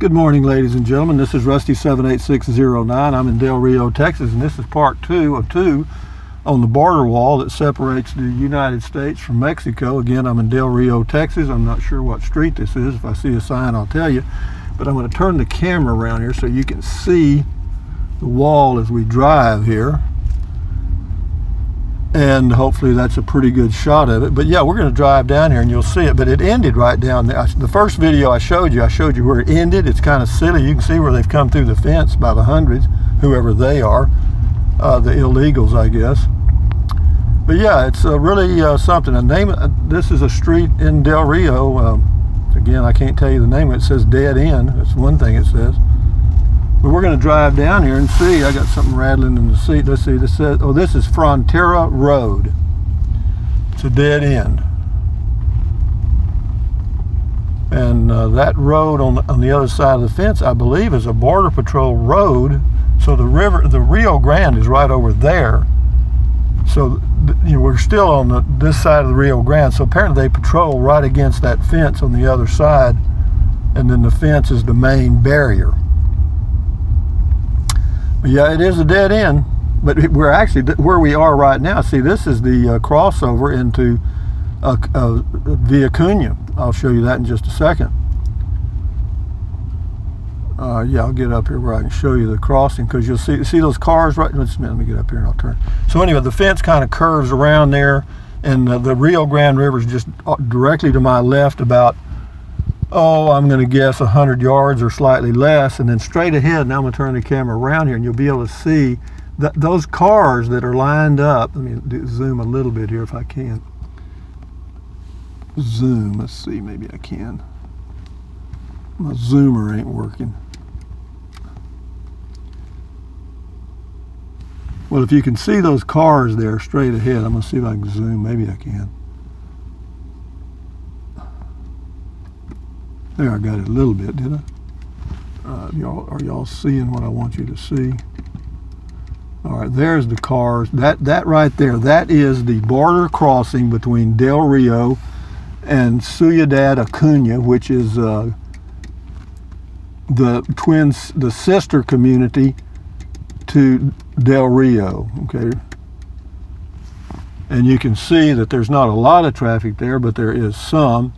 Good morning, ladies and gentlemen. This is Rusty 78609. I'm in Del Rio, Texas, and this is part 2 of 2 on the border wall that separates the United States from Mexico. Again, I'm in Del Rio, Texas. I'm not sure what street this is. If I see a sign, I'll tell you. But I'm going to turn the camera around here so you can see the wall as we drive here. And hopefully that's a pretty good shot of it. But yeah, we're going to drive down here and you'll see it. But it ended right down there. The first video I showed you where it ended. It's kind of silly. You can see where they've come through the fence by the hundreds, whoever they are, the illegals, I guess. But yeah, it's really something. This is a street in Del Rio. Again, I can't tell you the name of it. It says Dead End. That's one thing it says. But we're going to drive down here and see. I got something rattling in the seat. Let's see. This says, oh, this is Frontera Road. It's a dead end. And that road on the other side of the fence, I believe, is a Border Patrol road. So the Rio Grande is right over there. So we're still on this side of the Rio Grande. So apparently they patrol right against that fence on the other side. And then the fence is the main barrier. Yeah, it is a dead end, but we're actually where we are right now. See, this is the crossover into Villacuña. I'll show you that in just a second. Yeah, I'll get up here where I can show you the crossing, because you'll see those cars right. Just a minute, let me get up here and I'll turn. So anyway, the fence kind of curves around there, and the Rio Grande River is just directly to my left about, I'm going to guess 100 yards or slightly less, and then straight ahead. Now I'm going to turn the camera around here and you'll be able to see those cars that are lined up. Let me zoom a little bit here if I can. Zoom, let's see, maybe I can. My zoomer ain't working. Well, if you can see those cars there straight ahead, I'm going to see if I can zoom, maybe I can. There, I got it a little bit, did I? Are y'all seeing what I want you to see? All right, there's the cars. That right there, that is the border crossing between Del Rio and Ciudad Acuña, which is the sister community to Del Rio. Okay, and you can see that there's not a lot of traffic there, but there is some.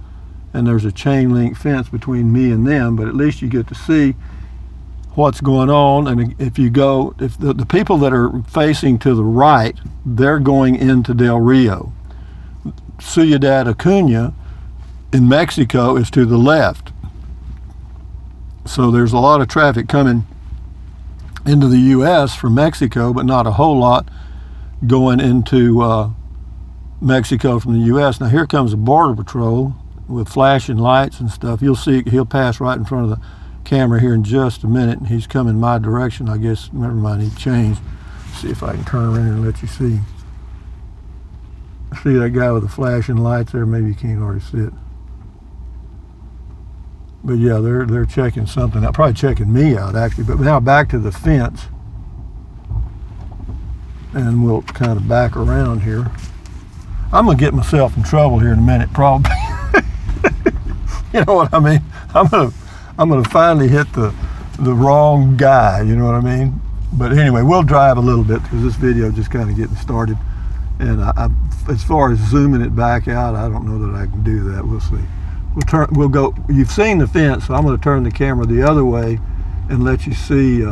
And there's a chain link fence between me and them, but at least you get to see what's going on. And if the people that are facing to the right, they're going into Del Rio. Ciudad Acuña in Mexico is to the left. So there's a lot of traffic coming into the U.S. from Mexico, but not a whole lot going into Mexico from the U.S. Now here comes the Border Patrol with flashing lights and stuff. You'll see he'll pass right in front of the camera here in just a minute, and he's coming my direction. I guess, never mind, he changed. See if I can turn around and let you see. See that guy with the flashing lights there? Maybe you can't already see it. But yeah, they're checking something out. Probably checking me out, actually. But now back to the fence. And we'll kind of back around here. I'm going to get myself in trouble here in a minute, probably. You know what I mean? I'm gonna finally hit the wrong guy. You know what I mean? But anyway, we'll drive a little bit because this video just kind of getting started. And as far as zooming it back out, I don't know that I can do that. We'll see. We'll go. You've seen the fence, so I'm going to turn the camera the other way and let you see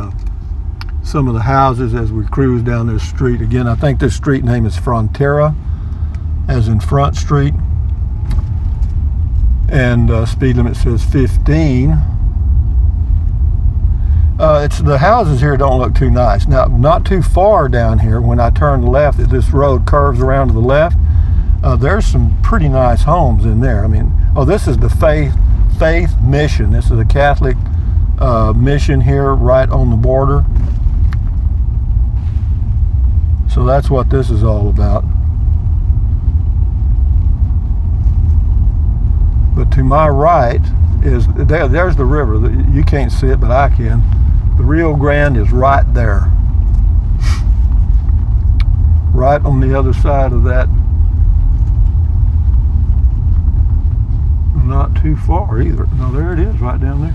some of the houses as we cruise down this street. Again, I think this street name is Frontera, as in Front Street. And speed limit says 15. The houses here don't look too nice. Now, not too far down here, when I turn left, this road curves around to the left. There's some pretty nice homes in there. I mean, this is the Faith Mission. This is a Catholic mission here right on the border. So that's what this is all about. But to my right is, there's the river. You can't see it, but I can. The Rio Grande is right there. Right on the other side of that. Not too far either. No, there it is, right down there.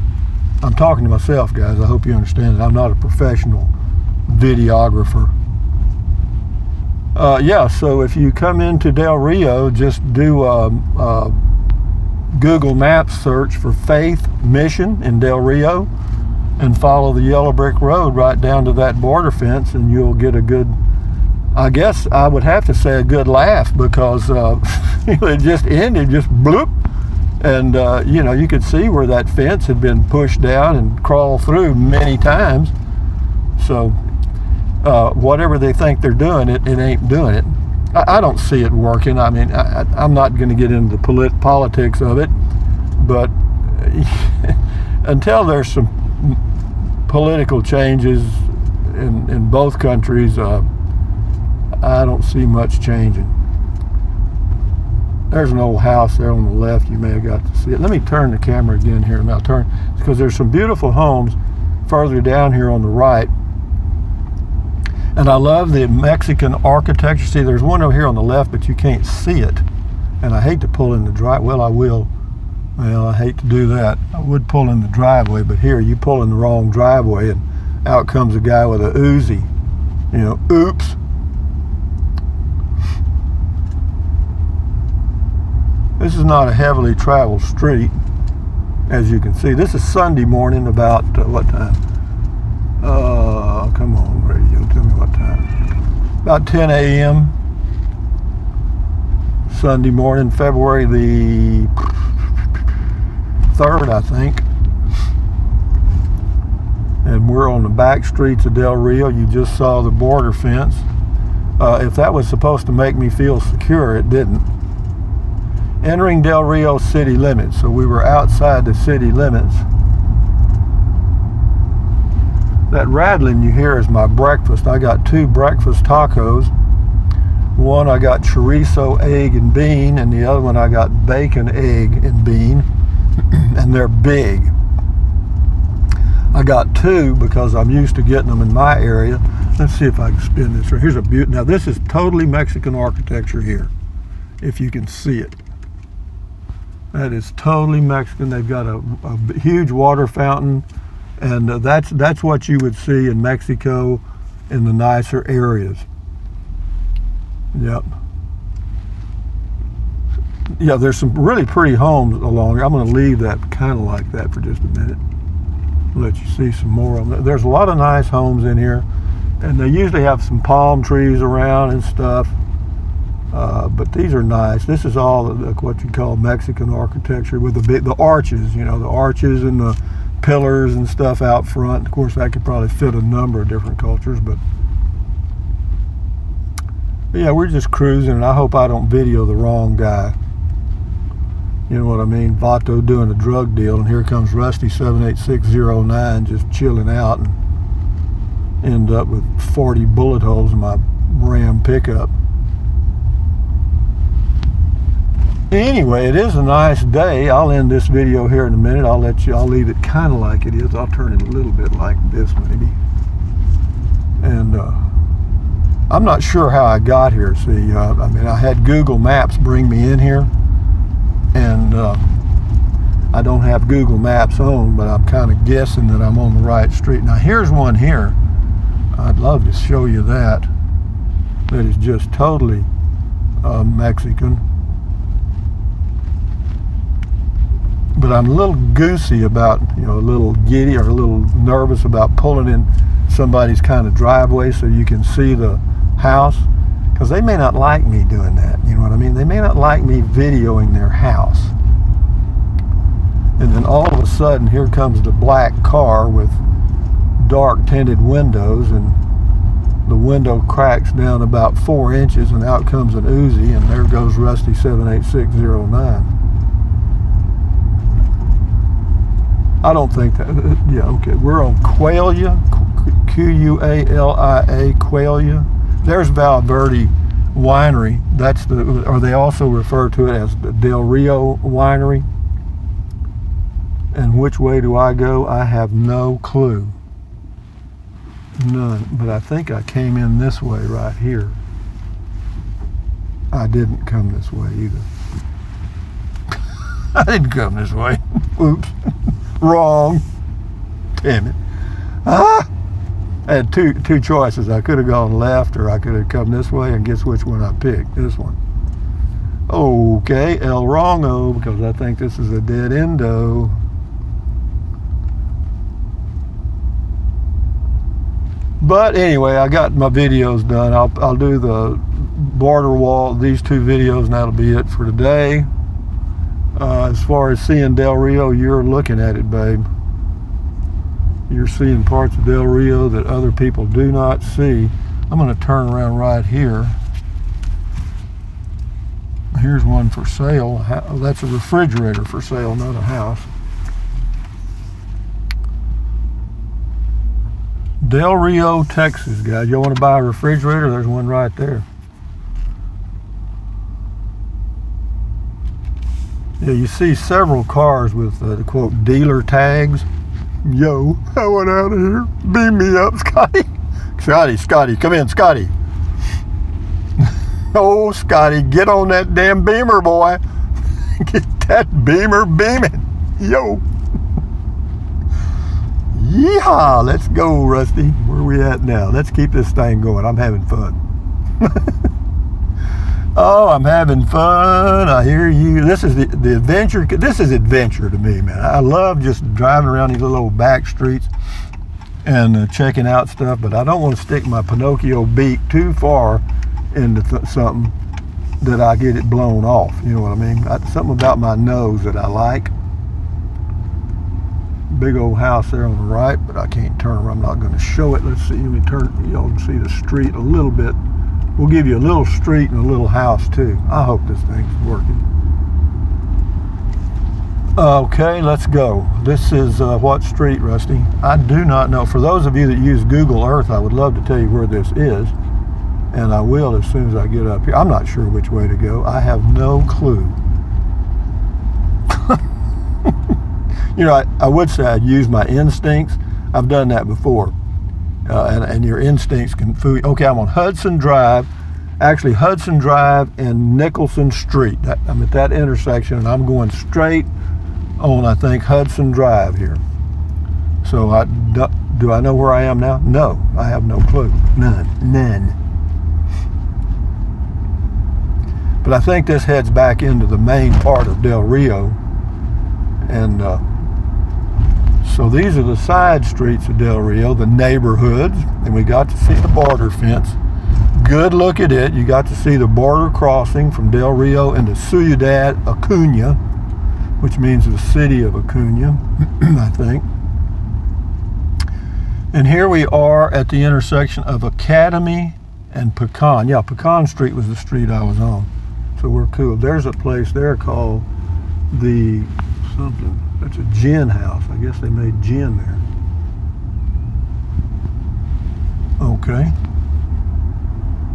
I'm talking to myself, guys. I hope you understand that I'm not a professional videographer. Yeah, so if you come into Del Rio, just do Google Maps search for Faith Mission in Del Rio and follow the yellow brick road right down to that border fence, and you'll get a good, I guess I would have to say a good laugh, because it just ended, just bloop. And you know, you could see where that fence had been pushed down and crawled through many times. So whatever they think they're doing, it ain't doing it. I don't see it working. I mean, I'm not going to get into the politics of it, but until there's some political changes in both countries, I don't see much changing. There's an old house there on the left. You may have got to see it. Let me turn the camera again here. Now turn, because there's some beautiful homes further down here on the right. And I love the Mexican architecture. See, there's one over here on the left, but you can't see it. And I hate to pull in the driveway. Well, I will. Well, I hate to do that. I would pull in the driveway, but here you pull in the wrong driveway, and out comes a guy with a Uzi. You know, oops. This is not a heavily traveled street, as you can see. This is Sunday morning, about what time? Come on, radio, tell me what time. About 10 a.m. Sunday morning, February the 3rd, I think. And we're on the back streets of Del Rio. You just saw the border fence. If that was supposed to make me feel secure, it didn't. Entering Del Rio city limits. So we were outside the city limits. That rattling you hear is my breakfast. I got 2 breakfast tacos. One I got chorizo, egg, and bean, and the other one I got bacon, egg, and bean. And they're big. I got 2 because I'm used to getting them in my area. Let's see if I can spin this. Here's a beauty. Now this is totally Mexican architecture here, if you can see it. That is totally Mexican. They've got a huge water fountain, and that's what you would see in Mexico in the nicer areas. Yep. Yeah, there's some really pretty homes along here. I'm going to leave that kind of like that for just a minute. Let you see some more of them. There's a lot of nice homes in here, and they usually have some palm trees around and stuff. But these are nice. This is all what you call Mexican architecture, with the arches, you know, the arches and the pillars and stuff out front. Of course, that could probably fit a number of different cultures, but yeah, we're just cruising, and I hope I don't video the wrong guy. You know what I mean? Vato doing a drug deal, and here comes Rusty 78609 just chilling out, and end up with 40 bullet holes in my Ram pickup. Anyway, it is a nice day. I'll end this video here in a minute. I'll leave it kind of like it is. I'll turn it a little bit like this maybe. And I'm not sure how I got here. See, I mean, I had Google Maps bring me in here, and I don't have Google Maps on, but I'm kind of guessing that I'm on the right street. Now here's one here. I'd love to show you that. That is just totally Mexican. But I'm a little goosey about, you know, a little giddy or a little nervous about pulling in somebody's kind of driveway so you can see the house, because they may not like me doing that. You know what I mean? They may not like me videoing their house. And then all of a sudden, here comes the black car with dark tinted windows, and the window cracks down about 4 inches, and out comes an Uzi, and there goes Rusty 78609. I don't think that, yeah, okay. We're on Qualia, Q-U-A-L-I-A, Qualia. There's Valverde Winery. That's or they also refer to it as the Del Rio Winery. And which way do I go? I have no clue. None. But I think I came in this way right here. I didn't come this way either. I didn't come this way. Oops. Wrong. damn it. Ah! I had two choices. I could have gone left or I could have come this way, and guess which one I picked? This one. Okay, El Wrongo, because I think this is a dead endo. But anyway, I got my videos done. I'll do the border wall, these two videos, and that'll be it for today. As far as seeing Del Rio, you're looking at it, babe. You're seeing parts of Del Rio that other people do not see. I'm going to turn around right here. Here's one for sale. That's a refrigerator for sale, not a house. Del Rio, Texas, guys. You want to buy a refrigerator? There's one right there. Yeah, you see several cars with the quote dealer tags. Yo, I want out of here. Beam me up, Scotty. Scotty, come in, Scotty. Oh, Scotty, get on that damn beamer, boy. Get that beamer beaming. Yo. Yeehaw, let's go, Rusty. Where are we at now? Let's keep this thing going. I'm having fun. Oh, I'm having fun. I hear you. This is the adventure. This is adventure to me, man. I love just driving around these little back streets and checking out stuff, but I don't want to stick my Pinocchio beak too far into something that I get it blown off. You know what I mean? Something about my nose that I like. Big old house there on the right, but I can't turn around. I'm not going to show it. Let's see. Let me turn. Y'all can see the street a little bit. We'll give you a little street and a little house too. I hope this thing's working. Okay, let's go. This is what street, Rusty? I do not know. For those of you that use Google Earth, I would love to tell you where this is, and I will as soon as I get up here. I'm not sure which way to go. I have no clue. You know, I would say I'd use my instincts. I've done that before. And your instincts can fool you. Okay, I'm on Hudson Drive. Actually, Hudson Drive and Nicholson Street. I'm at that intersection, and I'm going straight on, I think, Hudson Drive here. So do I know where I am now? No, I have no clue. None. But I think this heads back into the main part of Del Rio. And so these are the side streets of Del Rio, the neighborhoods, and we got to see the border fence. Good look at it. You got to see the border crossing from Del Rio into Ciudad Acuna, which means the city of Acuna, I think. And here we are at the intersection of Academy and Pecan. Yeah, Pecan Street was the street I was on. So we're cool. There's a place there called the something. That's a gin house. I guess they made gin there. Okay.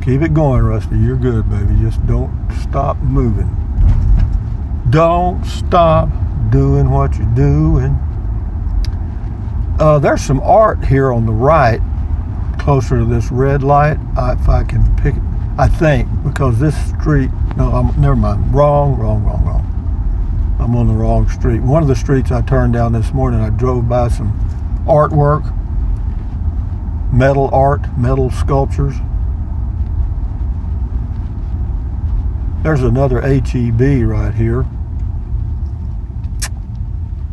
Keep it going, Rusty. You're good, baby. Just don't stop moving. Don't stop doing what you're doing. There's some art here on the right, closer to this red light. If I can pick it, I think, because this street, no, never mind. Wrong. I'm on the wrong street. One of the streets I turned down this morning, I drove by some artwork, metal art, metal sculptures. There's another HEB right here.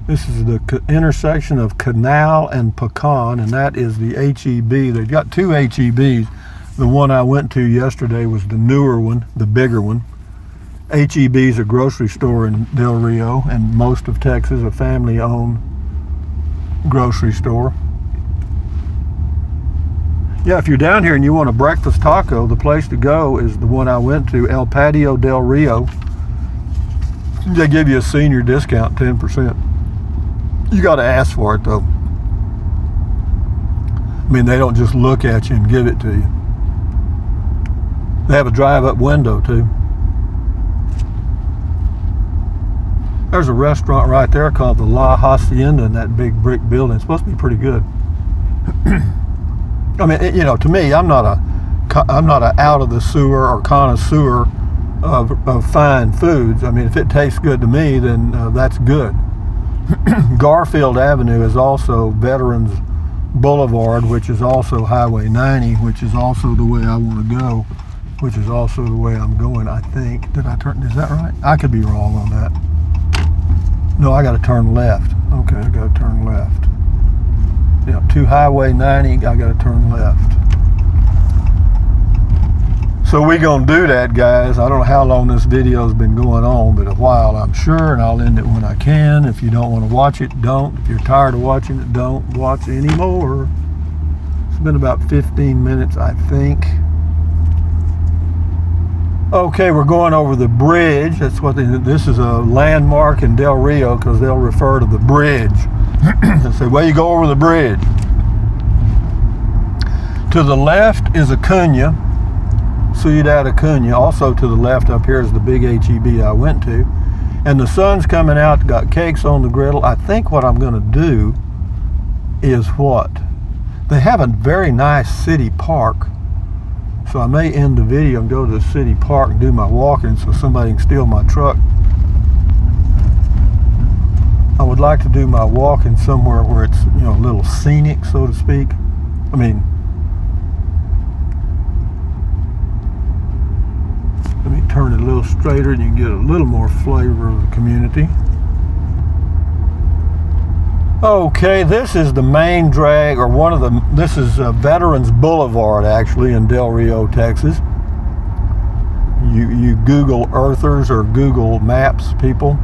This is the intersection of Canal and Pecan, and that is the HEB. They've got two HEBs. The one I went to yesterday was the newer one, the bigger one. HEB is a grocery store in Del Rio and most of Texas, a family-owned grocery store. Yeah, if you're down here and you want a breakfast taco, the place to go is the one I went to, El Patio Del Rio. They give you a senior discount, 10%. You got to ask for it, though. I mean, they don't just look at you and give it to you. They have a drive-up window, too. There's a restaurant right there called the La Hacienda in that big brick building. It's supposed to be pretty good. I mean, you know, to me, I'm not a out of the sewer or connoisseur of fine foods. I mean, if it tastes good to me, then that's good. Garfield Avenue is also Veterans Boulevard, which is also Highway 90, which is also the way I want to go, which is also the way I'm going, I think. Did I turn, is that right? I could be wrong on that. No, I got to turn left. Okay, I got to turn left. Yeah, to Highway 90, I got to turn left. So we're going to do that, guys. I don't know how long this video's been going on, but a while, I'm sure, and I'll end it when I can. If you don't want to watch it, don't. If you're tired of watching it, don't watch anymore. It's been about 15 minutes, I think. Okay, we're going over the bridge. That's what this is, a landmark in Del Rio, because they'll refer to the bridge and say, well, you go over the bridge. To the left is Acuna, Ciudad Acuna. Also to the left up here is the big HEB I went to. And the sun's coming out, got cakes on the griddle. I think what I'm going to do is what? They have a very nice city park. So I may end the video and go to the city park and do my walking so somebody can steal my truck. I would like to do my walking somewhere where it's, you know, a little scenic, so to speak. I mean, let me turn it a little straighter and you can get a little more flavor of the community. Okay, this is the main drag, or one of the, this is Veterans Boulevard, actually, in Del Rio, Texas. You Google Earthers or Google Maps, people.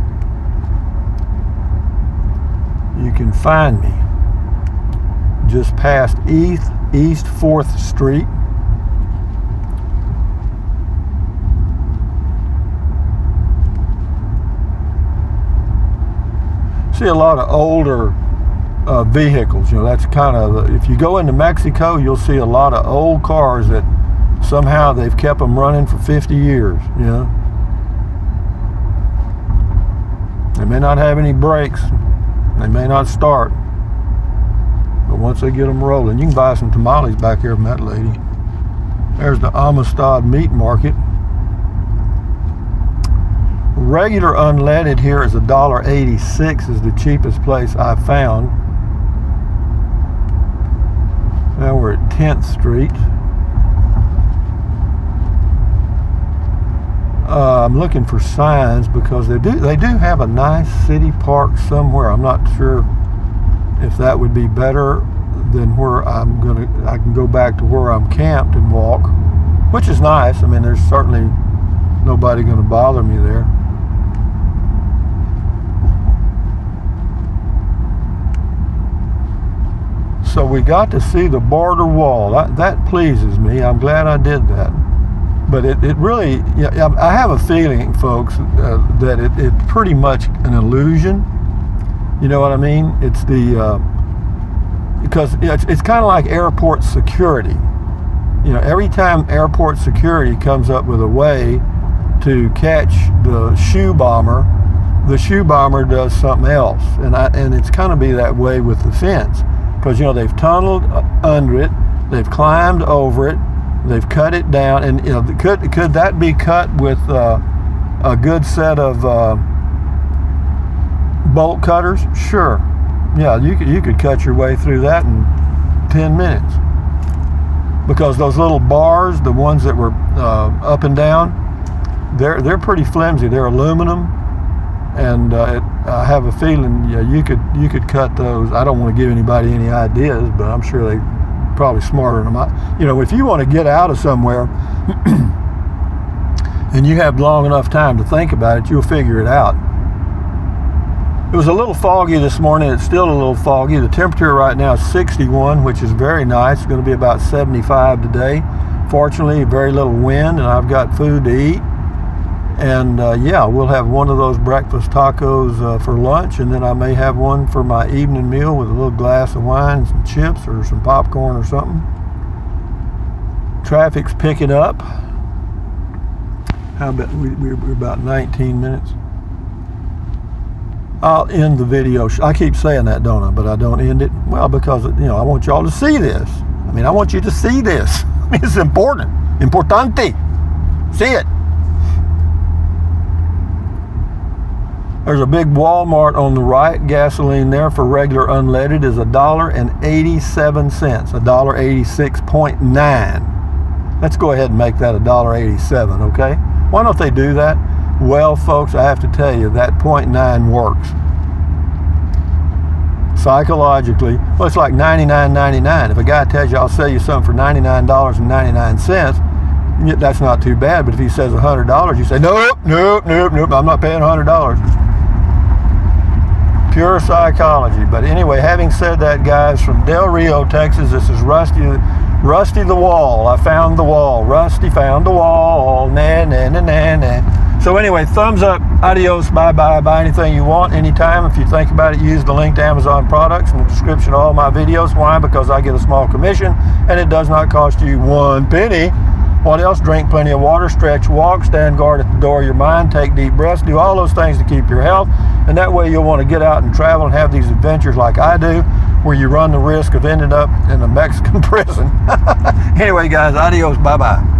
You can find me just past East 4th Street. See a lot of older vehicles, you know, that's kind of, if you go into Mexico, you'll see a lot of old cars that somehow they've kept them running for 50 years, you know. They may not have any brakes, they may not start, but once they get them rolling, you can buy some tamales back here from that lady. There's the Amistad Meat Market. Regular unleaded here is $1.86, is the cheapest place I found. Now we're at 10th Street. I'm looking for signs because they do have a nice city park somewhere. I'm not sure if that would be better than where I can go back to where I'm camped and walk, which is nice. I mean, there's certainly nobody going to bother me there. So we got to see the border wall. That pleases me. I'm glad I did that. But it really, yeah, I have a feeling, folks, that it's pretty much an illusion. You know what I mean? It's the, because it's kind of like airport security. You know, every time airport security comes up with a way to catch the shoe bomber does something else. And it's kind of be that way with the fence. Because, you know, they've tunneled under it, they've climbed over it, they've cut it down, and, you know, could that be cut with a good set of bolt cutters? Sure. Yeah, you could cut your way through that in 10 minutes. Because those little bars, the ones that were up and down, they're pretty flimsy. They're aluminum. And I have a feeling, yeah, you could cut those. I don't want to give anybody any ideas, but I'm sure they're probably smarter than I. You know, if you want to get out of somewhere and you have long enough time to think about it, you'll figure it out. It was a little foggy this morning. It's still a little foggy. The temperature right now is 61, which is very nice. It's going to be about 75 today. Fortunately, very little wind, and I've got food to eat. And yeah, we'll have one of those breakfast tacos for lunch, and then I may have one for my evening meal with a little glass of wine and some chips or some popcorn or something. Traffic's picking up. How about we're about 19 minutes. I'll end the video. I keep saying that, don't I? But I don't end it. Well, because, you know, I want y'all to see this. I mean, I want you to see this. I mean, it's important. Importante. See it. There's a big Walmart on the right. Gasoline there for regular unleaded is $1.87, $1.86.9. Let's go ahead and make that $1.87, okay? Why don't they do that? Well, folks, I have to tell you, that 0.9 works. Psychologically, well, it's like $99.99. If a guy tells you, I'll sell you something for $99.99, that's not too bad. But if he says $100, you say, nope, I'm not paying $100. Pure psychology. But anyway, having said that, guys, from Del Rio, Texas, this is Rusty the Wall. I found the wall. Rusty found the wall. Nah, nah, nah, nah, nah. So anyway, thumbs up, adios, bye-bye, buy anything you want, anytime. If you think about it, use the link to Amazon products in the description of all my videos. Why? Because I get a small commission, and it does not cost you 1 penny. What else? Drink plenty of water, stretch, walk, stand guard at the door of your mind, take deep breaths, do all those things to keep your health, and that way you'll want to get out and travel and have these adventures like I do, where you run the risk of ending up in a Mexican prison. Anyway, guys, adios, bye-bye.